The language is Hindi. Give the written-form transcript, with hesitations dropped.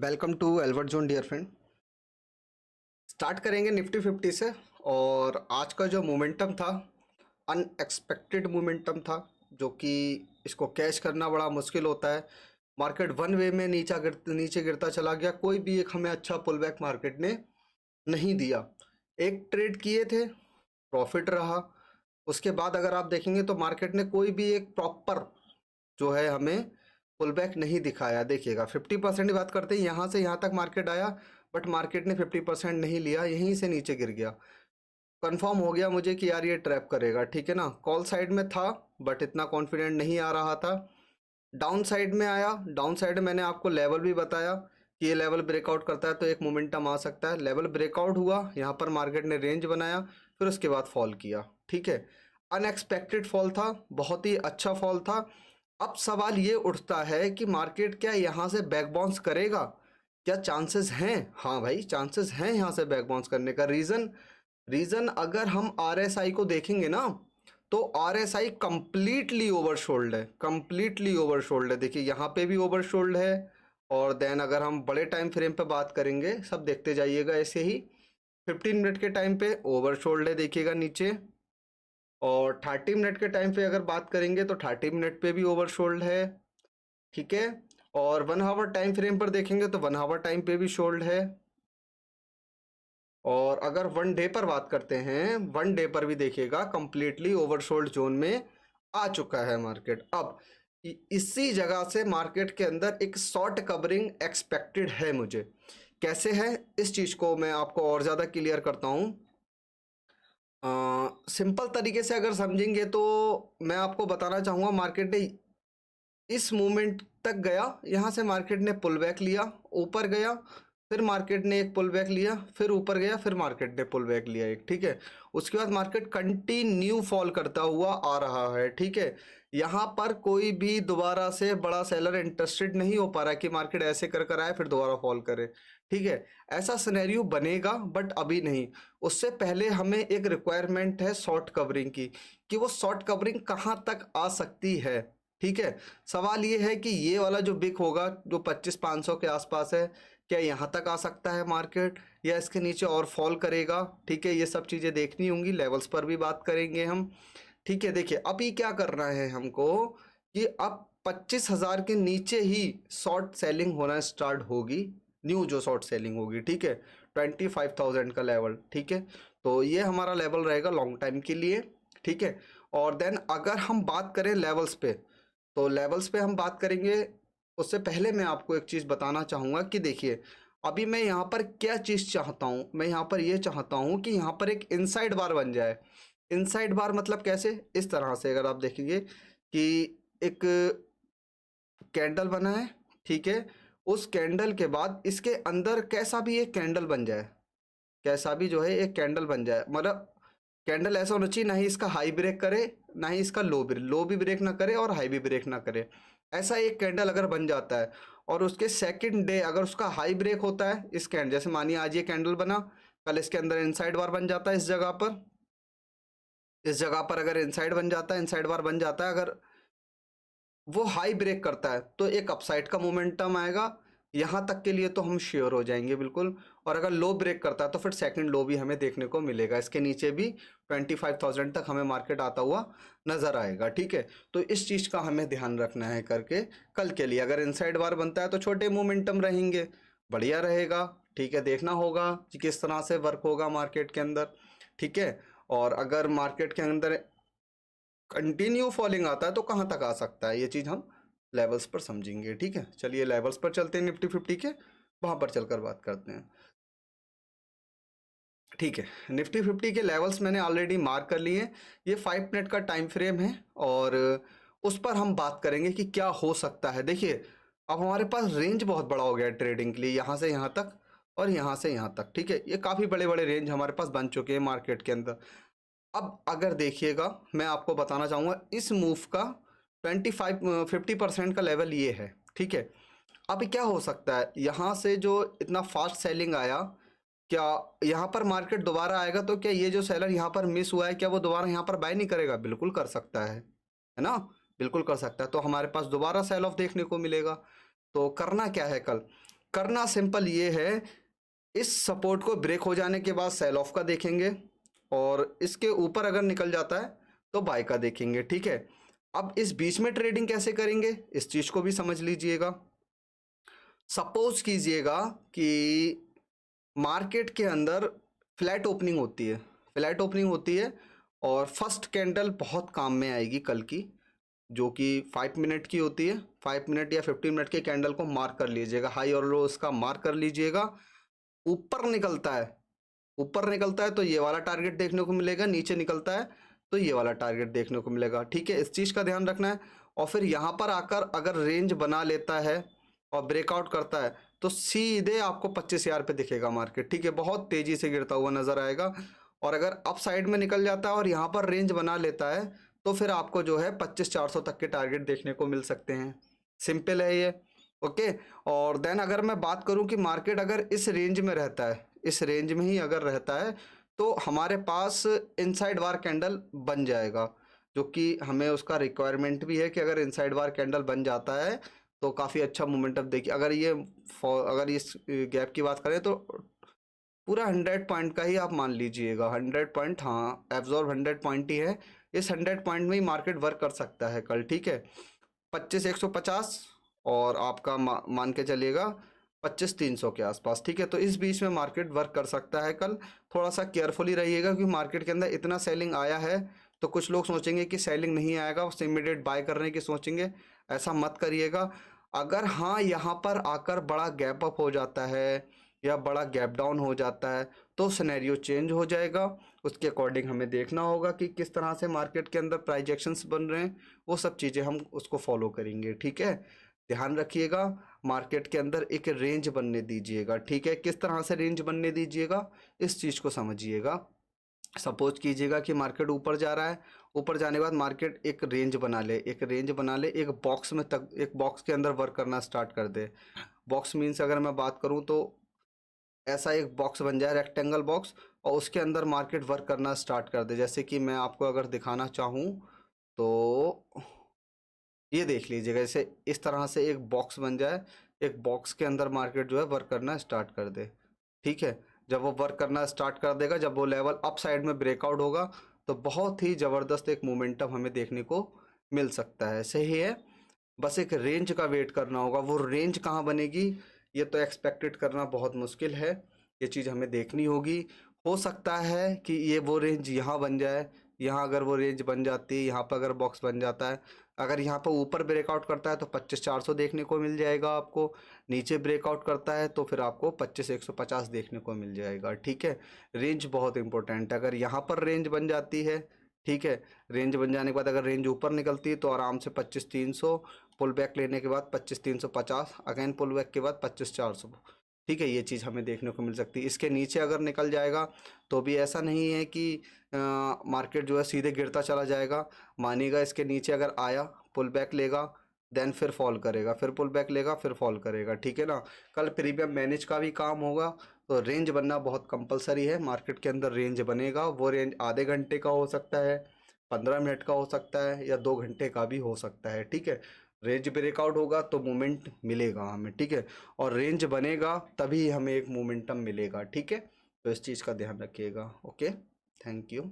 Welcome to Albert zone dear friend. Start करेंगे निफ्टी 50 से। और आज का जो मोमेंटम था अनएक्सपेक्टेड मोमेंटम था, जो कि इसको कैच करना बड़ा मुश्किल होता है। मार्केट वन वे में नीचे गिरता चला गया। कोई भी एक हमें अच्छा पुल बैक मार्केट ने नहीं दिया। एक ट्रेड किए थे, प्रॉफिट रहा। उसके बाद अगर आप देखेंगे तो मार्केट ने कोई भी एक प्रॉपर जो है हमें पुल बैक नहीं दिखाया। देखिएगा 50% की बात करते हैं, यहाँ से यहाँ तक मार्केट आया, बट मार्केट ने 50% नहीं लिया, यहीं से नीचे गिर गया। कंफर्म हो गया मुझे कि यार ये ट्रैप करेगा, ठीक है ना। कॉल साइड में था बट इतना कॉन्फिडेंट नहीं आ रहा था। डाउन साइड में आया। डाउन साइड में मैंने आपको लेवल भी बताया कि ये लेवल ब्रेकआउट करता है तो एक मोमेंटम आ सकता है। लेवल ब्रेकआउट हुआ, यहाँ पर मार्केट ने रेंज बनाया, फिर उसके बाद फॉल किया, ठीक है। अनएक्सपेक्टेड फॉल था, बहुत ही अच्छा फॉल था। अब सवाल ये उठता है कि मार्केट क्या यहाँ से बैक बाउंस करेगा? क्या चांसेस हैं? हाँ भाई, चांसेस हैं यहाँ से बैक बाउंस करने का। रीजन अगर हम आरएसआई को देखेंगे ना, तो आरएसआई कंप्लीटली ओवरशोल्ड है, कंप्लीटली ओवरशोल्ड है। देखिए यहाँ पे भी ओवरशोल्ड है। और देन अगर हम बड़े टाइम फ्रेम पे बात करेंगे, सब देखते जाइएगा ऐसे ही, 15 मिनट के टाइम पे ओवरशोल्ड है, देखिएगा नीचे। और 30 मिनट के टाइम पे अगर बात करेंगे तो 30 मिनट पे भी ओवरशोल्ड है, ठीक है। और 1 आवर टाइम फ्रेम पर देखेंगे तो 1 आवर टाइम पे भी शोल्ड है। और अगर 1 डे पर बात करते हैं, 1 डे पर भी देखिएगा कंप्लीटली ओवरशोल्ड जोन में आ चुका है मार्केट। अब इसी जगह से मार्केट के अंदर एक शॉर्ट कवरिंग एक्सपेक्टेड है मुझे। कैसे है इस चीज़ को मैं आपको और ज़्यादा क्लियर करता हूँ। सिंपल तरीके से अगर समझेंगे तो मैं आपको बताना चाहूँगा, मार्केट ने इस मूवमेंट तक गया, यहाँ से मार्केट ने पुल बैक लिया, ऊपर गया, फिर मार्केट ने एक पुल बैक लिया, फिर ऊपर गया, फिर मार्केट ने पुल बैक लिया एक, ठीक है। उसके बाद मार्केट कंटिन्यू फॉल करता हुआ आ रहा है, ठीक है। यहाँ पर कोई भी दोबारा से बड़ा सेलर इंटरेस्टेड नहीं हो पा रहा है कि मार्केट ऐसे कर कर आए फिर दोबारा फॉल करे, ठीक है। ऐसा सिनेरियो बनेगा बट अभी नहीं। उससे पहले हमें एक रिक्वायरमेंट है शॉर्ट कवरिंग की, कि वो शॉर्ट कवरिंग कहाँ तक आ सकती है, ठीक है। सवाल ये है कि ये वाला जो बिक होगा जो 25,500 के आसपास है, क्या यहाँ तक आ सकता है मार्केट, या इसके नीचे और फॉल करेगा, ठीक है। ये सब चीज़ें देखनी होंगी, लेवल्स पर भी बात करेंगे हम, ठीक है। देखिए अभी क्या करना है हमको कि अब 25,000 के नीचे ही शॉर्ट सेलिंग होना स्टार्ट होगी, न्यू जो शॉर्ट सेलिंग होगी, ठीक है। 25,000 का लेवल, ठीक है। तो ये हमारा लेवल रहेगा लॉन्ग टाइम के लिए, ठीक है। और देन अगर हम बात करें लेवल्स पे, तो लेवल्स पे हम बात करेंगे। उससे पहले मैं आपको एक चीज़ बताना चाहूँगा कि देखिए अभी मैं यहाँ पर क्या चीज़ चाहता हूँ। मैं यहाँ पर ये चाहता हूँ कि यहाँ पर एक इनसाइड बार बन जाए। इनसाइड बार मतलब कैसे? इस तरह से अगर आप देखेंगे कि एक कैंडल बना है, ठीक है। उस कैंडल के बाद इसके अंदर कैसा भी एक कैंडल बन जाए, कैसा भी जो है एक कैंडल बन जाए। मतलब कैंडल ऐसा होना चाहिए ना ही इसका हाई ब्रेक करे, ना ही इसका लो भी ब्रेक ना करे और हाई भी ब्रेक ना करे। ऐसा एक कैंडल अगर बन जाता है और उसके सेकंड डे अगर उसका हाई ब्रेक होता है इस कैंडल, जैसे मानिए आज ये कैंडल बना, कल इसके अंदर इनसाइड बार बन जाता है इस जगह पर, इस जगह पर अगर इनसाइड बन जाता है, इनसाइड बार बन जाता है, अगर वो हाई ब्रेक करता है तो एक अपसाइड का मोमेंटम आएगा। यहाँ तक के लिए तो हम श्योर हो जाएंगे बिल्कुल। और अगर लो ब्रेक करता है तो फिर सेकंड लो भी हमें देखने को मिलेगा, इसके नीचे भी 25,000 तक हमें मार्केट आता हुआ नज़र आएगा, ठीक है। तो इस चीज़ का हमें ध्यान रखना है करके कल के लिए। अगर इनसाइड बार बनता है तो छोटे मोमेंटम रहेंगे, बढ़िया रहेगा, ठीक है। देखना होगा कि किस तरह से वर्क होगा मार्केट के अंदर, ठीक है। और अगर मार्केट के अंदर कंटिन्यू फॉलिंग आता है तो कहाँ तक आ सकता है, ये चीज़ हम लेवल्स पर समझेंगे, ठीक है। चलिए लेवल्स पर चलते हैं निफ्टी 50 के, वहाँ पर चलकर बात करते हैं, ठीक है। निफ्टी 50 के लेवल्स मैंने ऑलरेडी मार्क कर लिए हैं। ये 5 मिनट का टाइम फ्रेम है और उस पर हम बात करेंगे कि क्या हो सकता है। देखिए अब हमारे पास रेंज बहुत बड़ा हो गया है ट्रेडिंग के लिए, यहाँ से यहाँ तक और यहाँ से यहाँ तक, ठीक है। ये काफ़ी बड़े बड़े रेंज हमारे पास बन चुके हैं मार्केट के अंदर। अब अगर देखिएगा मैं आपको बताना चाहूँगा इस मूव का 50% का लेवल ये है, ठीक है। अब क्या हो सकता है यहाँ से जो इतना फास्ट सेलिंग आया, क्या यहाँ पर मार्केट दोबारा आएगा तो क्या ये जो सेलर यहाँ पर मिस हुआ है क्या वो दोबारा यहाँ पर बाय नहीं करेगा? बिल्कुल कर सकता है ना, बिल्कुल कर सकता है। तो हमारे पास दोबारा सेल ऑफ देखने को मिलेगा। तो करना क्या है कल? करना सिंपल ये है, इस सपोर्ट को ब्रेक हो जाने के बाद सेल ऑफ का देखेंगे और इसके ऊपर अगर निकल जाता है तो बाय का देखेंगे, ठीक है। अब इस बीच में ट्रेडिंग कैसे करेंगे इस चीज को भी समझ लीजिएगा। सपोज कीजिएगा कि मार्केट के अंदर फ्लैट ओपनिंग होती है, फ्लैट ओपनिंग होती है और फर्स्ट कैंडल बहुत काम में आएगी कल की, जो कि 5 मिनट की होती है। 5 मिनट या 15 मिनट के कैंडल को मार्क कर लीजिएगा, हाई और लो उसका मार्क कर लीजिएगा। ऊपर निकलता है, ऊपर निकलता है तो ये वाला टारगेट देखने को मिलेगा, नीचे निकलता है तो ये वाला टारगेट देखने को मिलेगा, ठीक है। इस चीज़ का ध्यान रखना है। और फिर यहाँ पर आकर अगर रेंज बना लेता है और ब्रेकआउट करता है तो सीधे आपको 25,000 पे दिखेगा मार्केट, ठीक है। बहुत तेज़ी से गिरता हुआ नज़र आएगा। और अगर अप साइड में निकल जाता है और यहाँ पर रेंज बना लेता है तो फिर आपको जो है 25,400 तक के टारगेट देखने को मिल सकते हैं। सिंपल है ये, ओके। और देन अगर मैं बात करूं कि मार्केट अगर इस रेंज में रहता है, इस रेंज में ही अगर रहता है तो हमारे पास इनसाइड वार कैंडल बन जाएगा, जो कि हमें उसका रिक्वायरमेंट भी है कि अगर इनसाइड वार कैंडल बन जाता है तो काफ़ी अच्छा मोमेंटम देखिए। अगर इस गैप की बात करें तो पूरा 100 पॉइंट का ही आप मान लीजिएगा, 100 पॉइंट, हाँ एब्जॉर्ब 100 पॉइंट ही है। इस 100 पॉइंट में ही मार्केट वर्क कर सकता है कल, ठीक है। 25,150 और आपका मान के चलिएगा 25,300 के आसपास, ठीक है। तो इस बीच में मार्केट वर्क कर सकता है कल। थोड़ा सा केयरफुली रहिएगा क्योंकि मार्केट के अंदर इतना सेलिंग आया है तो कुछ लोग सोचेंगे कि सेलिंग नहीं आएगा, उससे इमीडिएट बाय करने की सोचेंगे, ऐसा मत करिएगा। अगर हाँ यहाँ पर आकर बड़ा गैप अप हो जाता है या बड़ा गैप डाउन हो जाता है तो सिनेरियो चेंज हो जाएगा। उसके अकॉर्डिंग हमें देखना होगा कि किस तरह से मार्केट के अंदर प्राइजेक्शंस बन रहे हैं, वो सब चीज़ें हम उसको फॉलो करेंगे, ठीक है। ध्यान रखिएगा, मार्केट के अंदर एक रेंज बनने दीजिएगा, ठीक है। किस तरह से रेंज बनने दीजिएगा इस चीज़ को समझिएगा। सपोज कीजिएगा कि मार्केट ऊपर जा रहा है, ऊपर जाने के बाद मार्केट एक रेंज बना ले, एक रेंज बना ले, एक बॉक्स में तक, एक बॉक्स के अंदर वर्क करना स्टार्ट कर दे। बॉक्स मीन्स अगर मैं बात करूं तो ऐसा एक बॉक्स बन जाए, रेक्टेंगल बॉक्स, और उसके अंदर मार्केट वर्क करना स्टार्ट कर दे। जैसे कि मैं आपको अगर दिखाना चाहूँ तो ये देख लीजिएगा, जैसे इस तरह से एक बॉक्स बन जाए, एक बॉक्स के अंदर मार्केट जो है वर्क करना स्टार्ट कर दे, ठीक है। जब वो वर्क करना स्टार्ट कर देगा, जब वो लेवल अप साइड में ब्रेकआउट होगा तो बहुत ही ज़बरदस्त एक मोमेंटम हमें देखने को मिल सकता है, सही है। बस एक रेंज का वेट करना होगा, वो रेंज कहाँ बनेगी ये तो एक्सपेक्टेड करना बहुत मुश्किल है, ये चीज़ हमें देखनी होगी। हो सकता है कि ये वो रेंज यहाँ बन जाए, यहाँ अगर वो रेंज बन जाती है, यहाँ पर अगर बॉक्स बन जाता है, अगर यहाँ पर ऊपर ब्रेकआउट करता है तो 25,400 देखने को मिल जाएगा आपको, नीचे ब्रेकआउट करता है तो फिर आपको 25,150 देखने को मिल जाएगा, ठीक है। रेंज बहुत इंपॉर्टेंट है, अगर यहाँ पर रेंज बन जाती है, ठीक है, रेंज बन जाने के बाद अगर रेंज ऊपर निकलती है तो आराम से 25,300, पुल बैक लेने के बाद 25,350, अगेन पुल बैक के बाद 25,400, ठीक है। ये चीज़ हमें देखने को मिल सकती है। इसके नीचे अगर निकल जाएगा तो भी ऐसा नहीं है कि मार्केट जो है सीधे गिरता चला जाएगा, मानिएगा इसके नीचे अगर आया, पुल बैक लेगा, देन फिर फॉल करेगा, फिर पुल बैक लेगा, फिर फॉल करेगा, ठीक है ना। कल प्रीमियम मैनेज का भी काम होगा तो रेंज बनना बहुत कंपलसरी है। मार्केट के अंदर रेंज बनेगा, वो रेंज आधे घंटे का हो सकता है, 15 मिनट का हो सकता है या 2 घंटे का भी हो सकता है, ठीक है। रेंज ब्रेकआउट होगा तो मोमेंट मिलेगा हमें, ठीक है। और रेंज बनेगा तभी हमें एक मोमेंटम मिलेगा, ठीक है। तो इस चीज़ का ध्यान रखिएगा, ओके। Thank you.